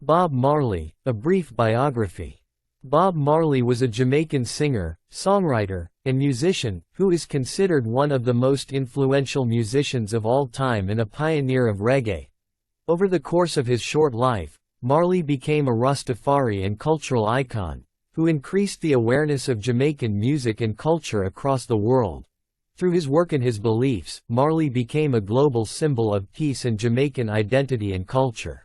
Bob Marley, a brief biography. Bob Marley was a Jamaican singer, songwriter, and musician, who is considered one of the most influential musicians of all time and a pioneer of reggae. Over the course of his short life, Marley became a Rastafari and cultural icon, who increased the awareness of Jamaican music and culture across the world. Through his work and his beliefs, Marley became a global symbol of peace and Jamaican identity and culture.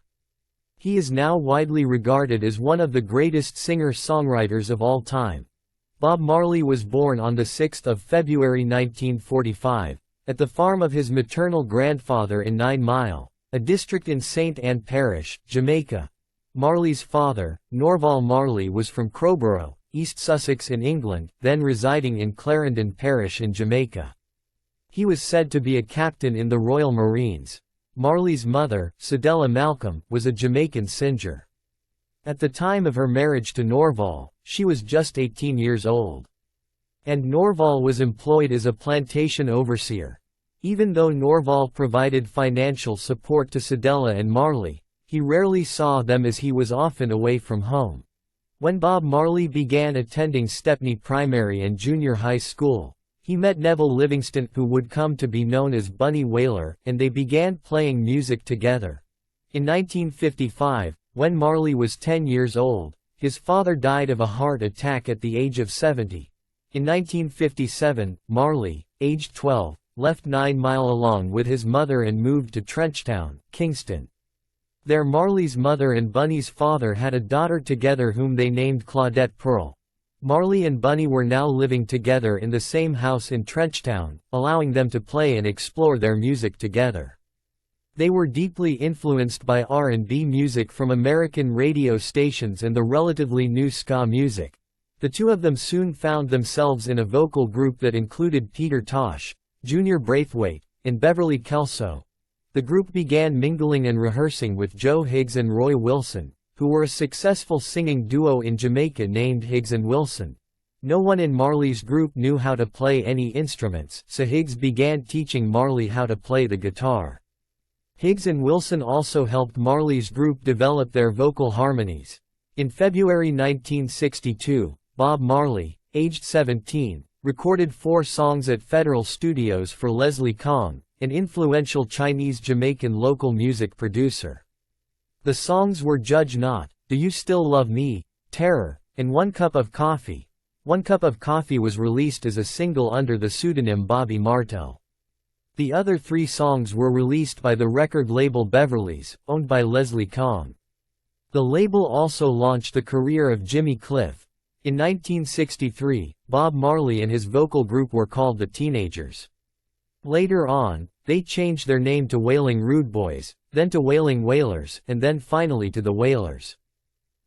He is now widely regarded as one of the greatest singer-songwriters of all time. Bob Marley was born on 6 February 1945, at the farm of his maternal grandfather in 9 Mile, a district in St. Ann Parish, Jamaica. Marley's father, Norval Marley, was from Crowborough, East Sussex in England, then residing in Clarendon Parish in Jamaica. He was said to be a captain in the Royal Marines. Marley's mother, Cedella Malcolm, was a Jamaican singer. At the time of her marriage to Norval, she was just 18 years old. And Norval was employed as a plantation overseer. Even though Norval provided financial support to Cedella and Marley, he rarely saw them as he was often away from home. When Bob Marley began attending Stepney Primary and Junior High School, he met Neville Livingston, who would come to be known as Bunny Wailer, and they began playing music together. In 1955, when Marley was 10 years old, his father died of a heart attack at the age of 70. In 1957, Marley, aged 12, left 9 Mile along with his mother and moved to Trenchtown, Kingston. There Marley's mother and Bunny's father had a daughter together whom they named Claudette Pearl. Marley and Bunny were now living together in the same house in Trenchtown, allowing them to play and explore their music together. They were deeply influenced by R&B music from American radio stations and the relatively new ska music. The two of them soon found themselves in a vocal group that included Peter Tosh, Junior Braithwaite, and Beverly Kelso. The group began mingling and rehearsing with Joe Higgs and Roy Wilson, who were a successful singing duo in Jamaica named Higgs and Wilson. No one in Marley's group knew how to play any instruments, so Higgs began teaching Marley how to play the guitar. Higgs and Wilson also helped Marley's group develop their vocal harmonies. In February 1962, Bob Marley, aged 17, recorded 4 songs at Federal Studios for Leslie Kong, an influential Chinese-Jamaican local music producer. The songs were Judge Not, Do You Still Love Me, Terror, and One Cup of Coffee. One Cup of Coffee was released as a single under the pseudonym Bobby Martel. The other 3 songs were released by the record label Beverly's, owned by Leslie Kong. The label also launched the career of Jimmy Cliff. In 1963, Bob Marley and his vocal group were called the Teenagers. Later on, they changed their name to Wailing Rude Boys, then to Wailing Wailers, and then finally to the Wailers.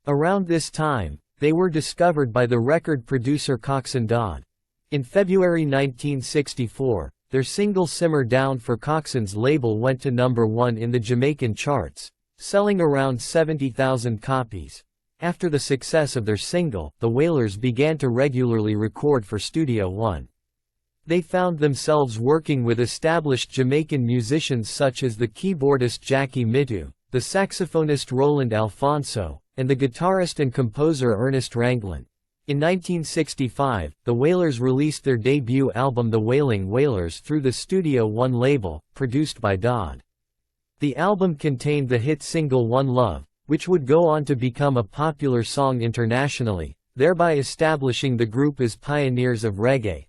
Around this time, they were discovered by the record producer Coxsone Dodd. In February 1964, their single Simmer Down for Coxsone's label went to #1 in the Jamaican charts, selling around 70,000 copies. After the success of their single, the Wailers began to regularly record for Studio One. They found themselves working with established Jamaican musicians such as the keyboardist Jackie Mittoo, the saxophonist Roland Alfonso, and the guitarist and composer Ernest Ranglin. In 1965, the Wailers released their debut album The Wailing Wailers through the Studio One label, produced by Dodd. The album contained the hit single One Love, which would go on to become a popular song internationally, thereby establishing the group as pioneers of reggae.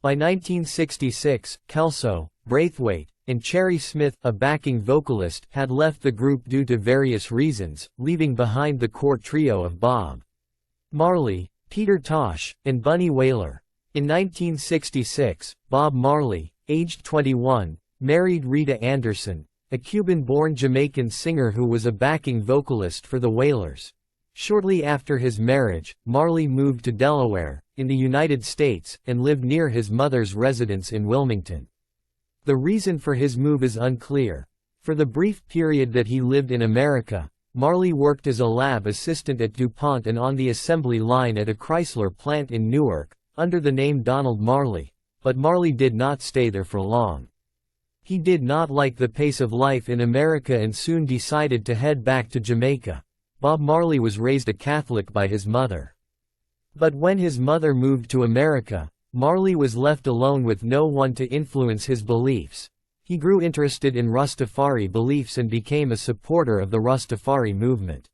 By 1966, Kelso, Braithwaite, and Cherry Smith, a backing vocalist, had left the group due to various reasons, leaving behind the core trio of Bob Marley, Peter Tosh, and Bunny Wailer. In 1966, Bob Marley, aged 21, married Rita Anderson, a Cuban-born Jamaican singer who was a backing vocalist for the Wailers. Shortly after his marriage, Marley moved to Delaware, in the United States, and lived near his mother's residence in Wilmington. The reason for his move is unclear. For the brief period that he lived in America, Marley worked as a lab assistant at DuPont and on the assembly line at a Chrysler plant in Newark, under the name Donald Marley, but Marley did not stay there for long. He did not like the pace of life in America and soon decided to head back to Jamaica. Bob Marley was raised a Catholic by his mother. But when his mother moved to America, Marley was left alone with no one to influence his beliefs. He grew interested in Rastafari beliefs and became a supporter of the Rastafari movement.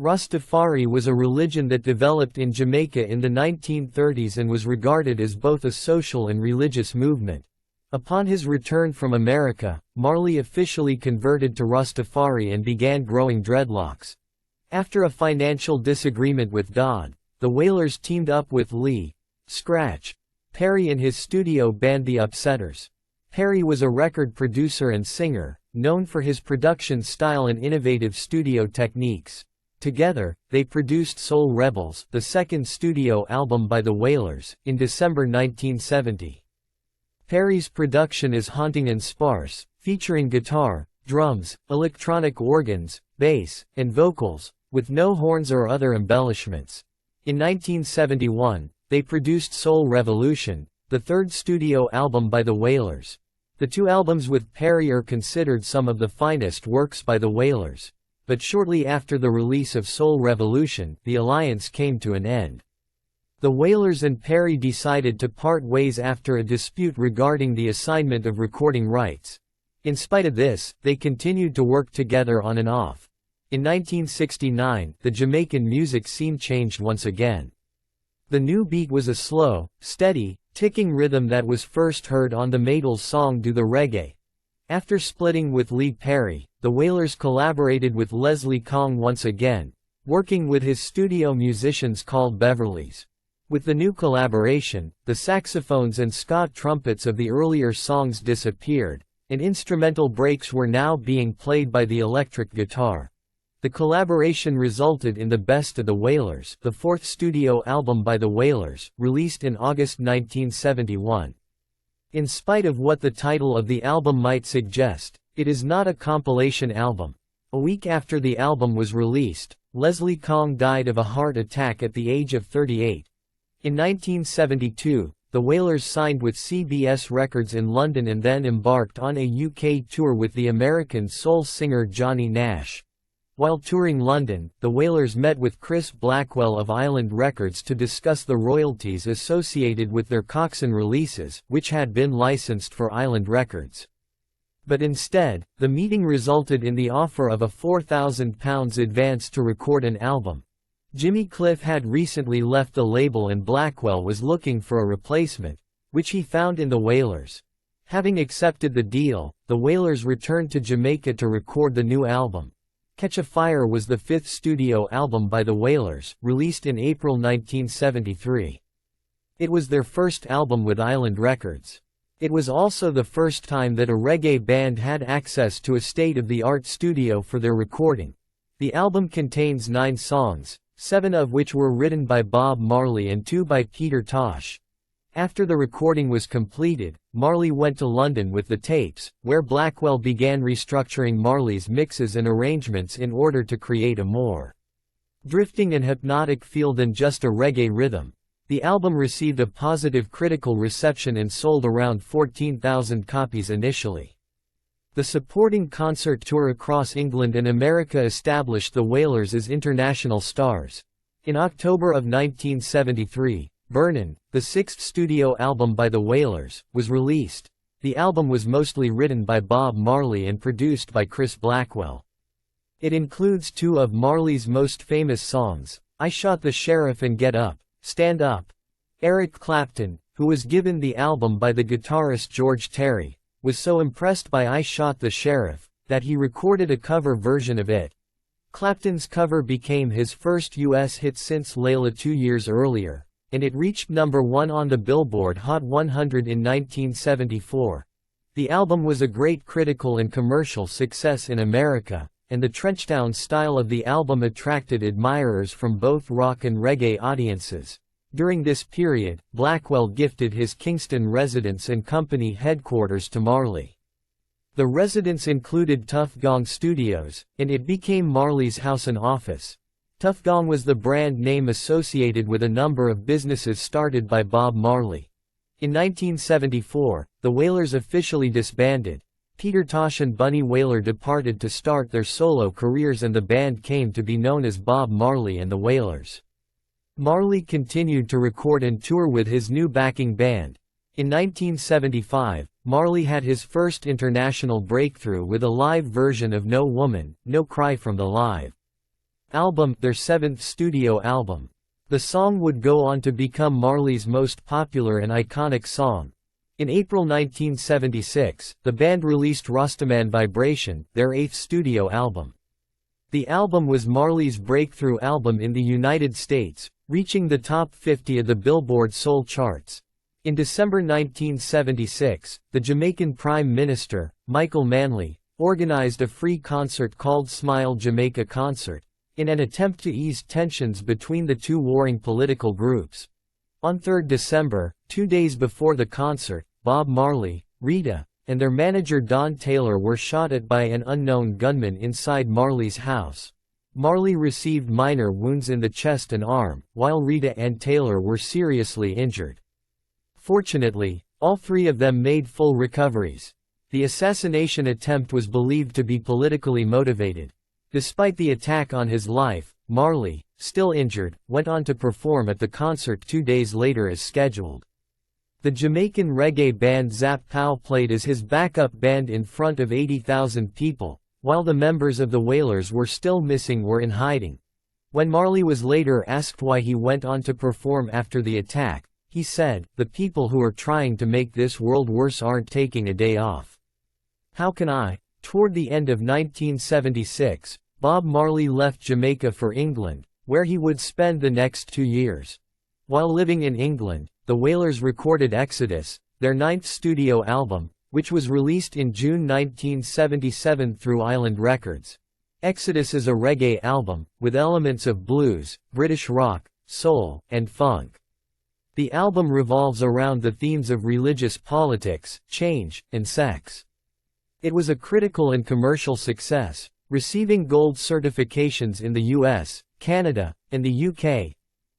Rastafari was a religion that developed in Jamaica in the 1930s and was regarded as both a social and religious movement. Upon his return from America, Marley officially converted to Rastafari and began growing dreadlocks. After a financial disagreement with Dodd, the Wailers teamed up with Lee Scratch Perry in his studio band The Upsetters. Perry was a record producer and singer, known for his production style and innovative studio techniques. Together, they produced Soul Rebels, the second studio album by the Wailers, in December 1970. Perry's production is haunting and sparse, featuring guitar, drums, electronic organs, bass, and vocals, with no horns or other embellishments. In 1971, they produced Soul Revolution, the third studio album by the Wailers. The two albums with Perry are considered some of the finest works by the Wailers. But shortly after the release of Soul Revolution, the alliance came to an end. The Wailers and Perry decided to part ways after a dispute regarding the assignment of recording rights. In spite of this, they continued to work together on and off. In 1969, the Jamaican music scene changed once again. The new beat was a slow, steady, ticking rhythm that was first heard on the Maidles song Do the Reggae. After splitting with Lee Perry, the Wailers collaborated with Leslie Kong once again, working with his studio musicians called Beverleys. With the new collaboration, the saxophones and ska trumpets of the earlier songs disappeared, and instrumental breaks were now being played by the electric guitar. The collaboration resulted in The Best of the Wailers, the fourth studio album by the Wailers, released in August 1971. In spite of what the title of the album might suggest, it is not a compilation album. A week after the album was released, Leslie Kong died of a heart attack at the age of 38. In 1972, the Wailers signed with CBS Records in London and then embarked on a UK tour with the American soul singer Johnny Nash. While touring London, the Wailers met with Chris Blackwell of Island Records to discuss the royalties associated with their Coxsone releases, which had been licensed for Island Records. But instead, the meeting resulted in the offer of a £4,000 advance to record an album. Jimmy Cliff had recently left the label and Blackwell was looking for a replacement, which he found in the Wailers. Having accepted the deal, the Wailers returned to Jamaica to record the new album. Catch a Fire was the fifth studio album by the Wailers, released in April 1973. It was their first album with Island Records. It was also the first time that a reggae band had access to a state-of-the-art studio for their recording. The album contains 9 songs, 7 of which were written by Bob Marley and 2 by Peter Tosh. After the recording was completed, Marley went to London with the tapes, where Blackwell began restructuring Marley's mixes and arrangements in order to create a more drifting and hypnotic feel than just a reggae rhythm. The album received a positive critical reception and sold around 14,000 copies initially. The supporting concert tour across England and America established the Wailers as international stars. In October of 1973, Burnin', the sixth studio album by the Wailers, was released. The album was mostly written by Bob Marley and produced by Chris Blackwell. It includes 2 of Marley's most famous songs, I Shot the Sheriff and Get Up, Stand Up. Eric Clapton, who was given the album by the guitarist George Terry, was so impressed by I Shot the Sheriff, that he recorded a cover version of it. Clapton's cover became his first U.S. hit since Layla 2 years earlier, and it reached number 1 on the Billboard Hot 100 in 1974. The album was a great critical and commercial success in America, and the Trenchtown style of the album attracted admirers from both rock and reggae audiences. During this period, Blackwell gifted his Kingston residence and company headquarters to Marley. The residence included Tuff Gong Studios, and it became Marley's house and office. Tuff Gong was the brand name associated with a number of businesses started by Bob Marley. In 1974, the Wailers officially disbanded. Peter Tosh and Bunny Wailer departed to start their solo careers, and the band came to be known as Bob Marley and the Wailers. Marley continued to record and tour with his new backing band. In 1975, Marley had his first international breakthrough with a live version of No Woman, No Cry from the live album, their seventh studio album. The song would go on to become Marley's most popular and iconic song. In April 1976, the band released Rastaman Vibration, their eighth studio album. The album was Marley's breakthrough album in the United States, reaching the top 50 of the Billboard Soul charts. In December 1976, the Jamaican Prime Minister, Michael Manley, organized a free concert called Smile Jamaica Concert, in an attempt to ease tensions between the two warring political groups. On 3 December, 2 days before the concert, Bob Marley, Rita, and their manager Don Taylor were shot at by an unknown gunman inside Marley's house. Marley received minor wounds in the chest and arm, while Rita and Taylor were seriously injured. Fortunately, all three of them made full recoveries. The assassination attempt was believed to be politically motivated. Despite the attack on his life, Marley, still injured, went on to perform at the concert 2 days later as scheduled. The Jamaican reggae band Zap Pow played as his backup band in front of 80,000 people, while the members of the Wailers were still missing or in hiding. When Marley was later asked why he went on to perform after the attack, he said, "The people who are trying to make this world worse aren't taking a day off. How can I?" Toward the end of 1976, Bob Marley left Jamaica for England, where he would spend the next 2 years. While living in England, the Wailers recorded Exodus, their ninth studio album, which was released in June 1977 through Island Records. Exodus is a reggae album, with elements of blues, British rock, soul, and funk. The album revolves around the themes of religious politics, change, and sex. It was a critical and commercial success, receiving gold certifications in the US, Canada, and the UK.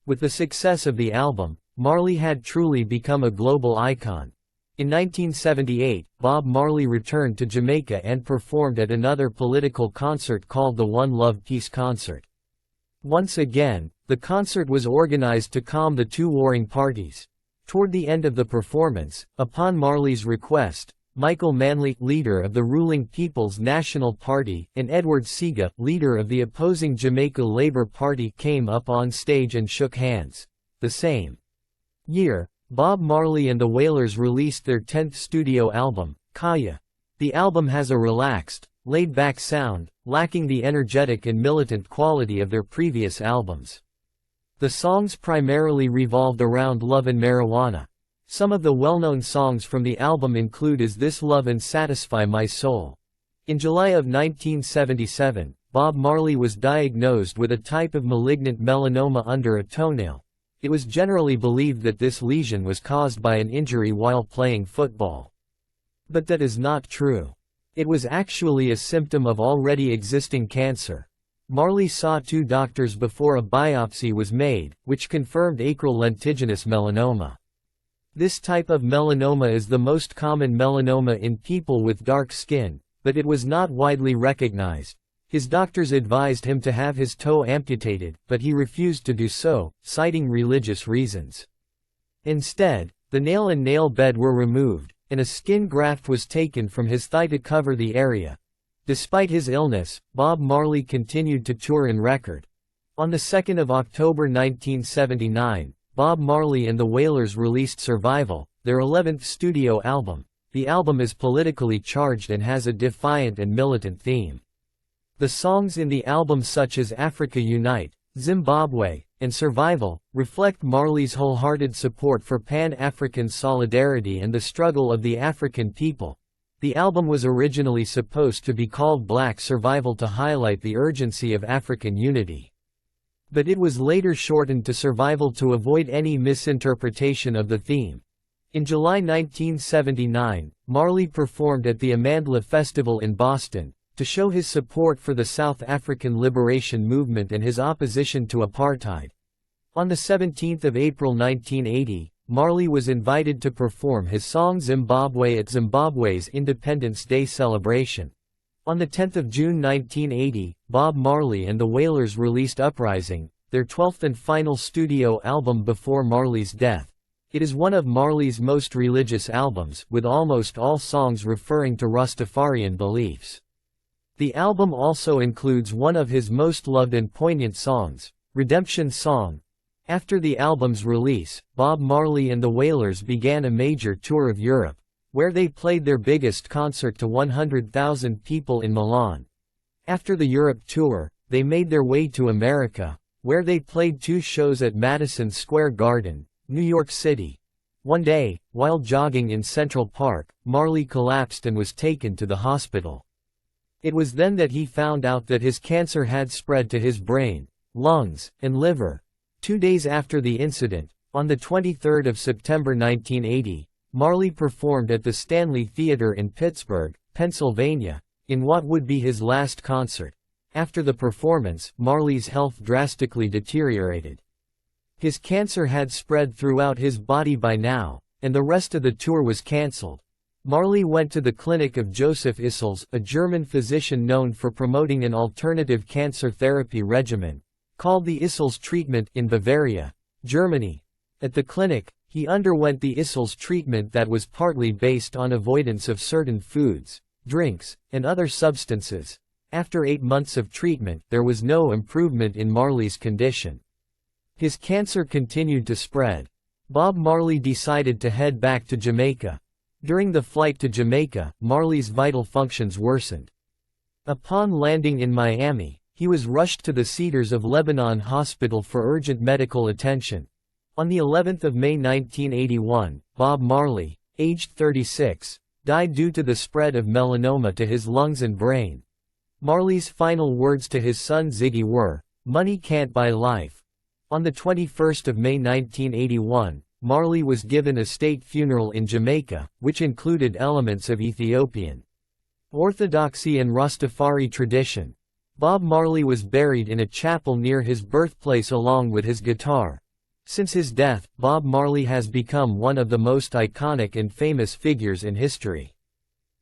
With the success of the album, Marley had truly become a global icon. In 1978, Bob Marley returned to Jamaica and performed at another political concert called the One Love Peace Concert. Once again, the concert was organized to calm the two warring parties. Toward the end of the performance, upon Marley's request, Michael Manley, leader of the ruling People's National Party, and Edward Seaga, leader of the opposing Jamaica Labour Party, came up on stage and shook hands. The same year, Bob Marley and the Wailers released their 10th studio album, Kaya. The album has a relaxed, laid-back sound, lacking the energetic and militant quality of their previous albums. The songs primarily revolved around love and marijuana. Some of the well-known songs from the album include Is This Love and Satisfy My Soul. In July of 1977, Bob Marley was diagnosed with a type of malignant melanoma under a toenail. It was generally believed that this lesion was caused by an injury while playing football. But that is not true. It was actually a symptom of already existing cancer. Marley saw 2 doctors before a biopsy was made, which confirmed acral lentiginous melanoma. This type of melanoma is the most common melanoma in people with dark skin, but it was not widely recognized. His doctors advised him to have his toe amputated, but he refused to do so, citing religious reasons. Instead, the nail and nail bed were removed, and a skin graft was taken from his thigh to cover the area. Despite his illness, Bob Marley continued to tour and record. On the 2nd of October 1979, Bob Marley and the Wailers released Survival, their 11th studio album. The album is politically charged and has a defiant and militant theme. The songs in the album such as Africa Unite, Zimbabwe, and Survival, reflect Marley's wholehearted support for Pan-African solidarity and the struggle of the African people. The album was originally supposed to be called Black Survival to highlight the urgency of African unity. But it was later shortened to Survival to avoid any misinterpretation of the theme. In July 1979, Marley performed at the Amandla Festival in Boston, to show his support for the South African liberation movement and his opposition to apartheid. On the 17th of April 1980, Marley was invited to perform his song Zimbabwe at Zimbabwe's Independence Day celebration. On 10 June 1980, Bob Marley and the Wailers released Uprising, their 12th and final studio album before Marley's death. It is one of Marley's most religious albums, with almost all songs referring to Rastafarian beliefs. The album also includes one of his most loved and poignant songs, Redemption Song. After the album's release, Bob Marley and the Wailers began a major tour of Europe, where they played their biggest concert to 100,000 people in Milan. After the Europe tour, they made their way to America, where they played 2 shows at Madison Square Garden, New York City. One day, while jogging in Central Park, Marley collapsed and was taken to the hospital. It was then that he found out that his cancer had spread to his brain, lungs, and liver. 2 days after the incident, on the 23rd of September 1980, Marley performed at the Stanley Theatre in Pittsburgh, Pennsylvania, in what would be his last concert. After the performance, Marley's health drastically deteriorated. His cancer had spread throughout his body by now, and the rest of the tour was cancelled. Marley went to the clinic of Joseph Issels, a German physician known for promoting an alternative cancer therapy regimen, called the Issels treatment, in Bavaria, Germany. At the clinic, he underwent the Issels treatment that was partly based on avoidance of certain foods, drinks, and other substances. After 8 months of treatment, there was no improvement in Marley's condition. His cancer continued to spread. Bob Marley decided to head back to Jamaica. During the flight to Jamaica, Marley's vital functions worsened. Upon landing in Miami, he was rushed to the Cedars of Lebanon Hospital for urgent medical attention. On the 11th of May 1981, Bob Marley, aged 36, died due to the spread of melanoma to his lungs and brain. Marley's final words to his son Ziggy were, "Money can't buy life." On the 21st of May 1981, Marley was given a state funeral in Jamaica, which included elements of Ethiopian orthodoxy and Rastafari tradition. Bob Marley was buried in a chapel near his birthplace along with his guitar. Since his death, Bob Marley has become one of the most iconic and famous figures in history.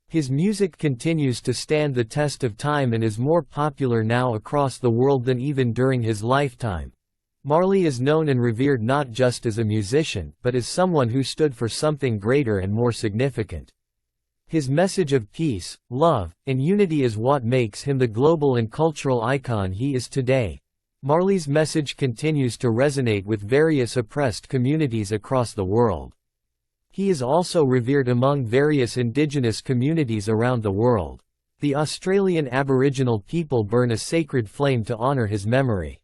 His music continues to stand the test of time and is more popular now across the world than even during his lifetime. Marley is known and revered not just as a musician, but as someone who stood for something greater and more significant. His message of peace, love, and unity is what makes him the global and cultural icon he is today. Marley's message continues to resonate with various oppressed communities across the world. He is also revered among various indigenous communities around the world. The Australian Aboriginal people burn a sacred flame to honor his memory.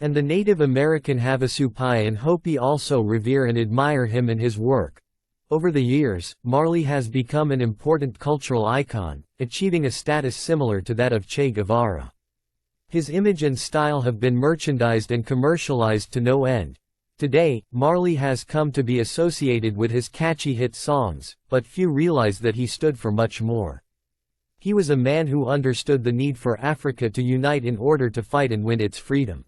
And the Native American Havasupai and Hopi also revere and admire him and his work. Over the years, Marley has become an important cultural icon, achieving a status similar to that of Che Guevara. His image and style have been merchandised and commercialized to no end. Today, Marley has come to be associated with his catchy hit songs, but few realize that he stood for much more. He was a man who understood the need for Africa to unite in order to fight and win its freedom.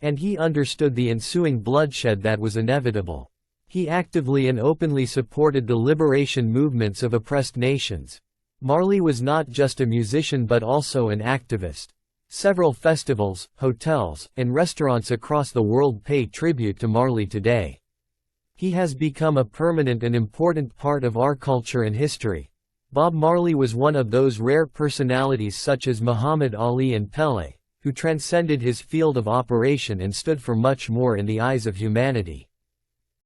And he understood the ensuing bloodshed that was inevitable. He actively and openly supported the liberation movements of oppressed nations. Marley was not just a musician but also an activist. Several festivals, hotels, and restaurants across the world pay tribute to Marley today. He has become a permanent and important part of our culture and history. Bob Marley was one of those rare personalities such as Muhammad Ali and Pelé, who transcended his field of operation and stood for much more in the eyes of humanity.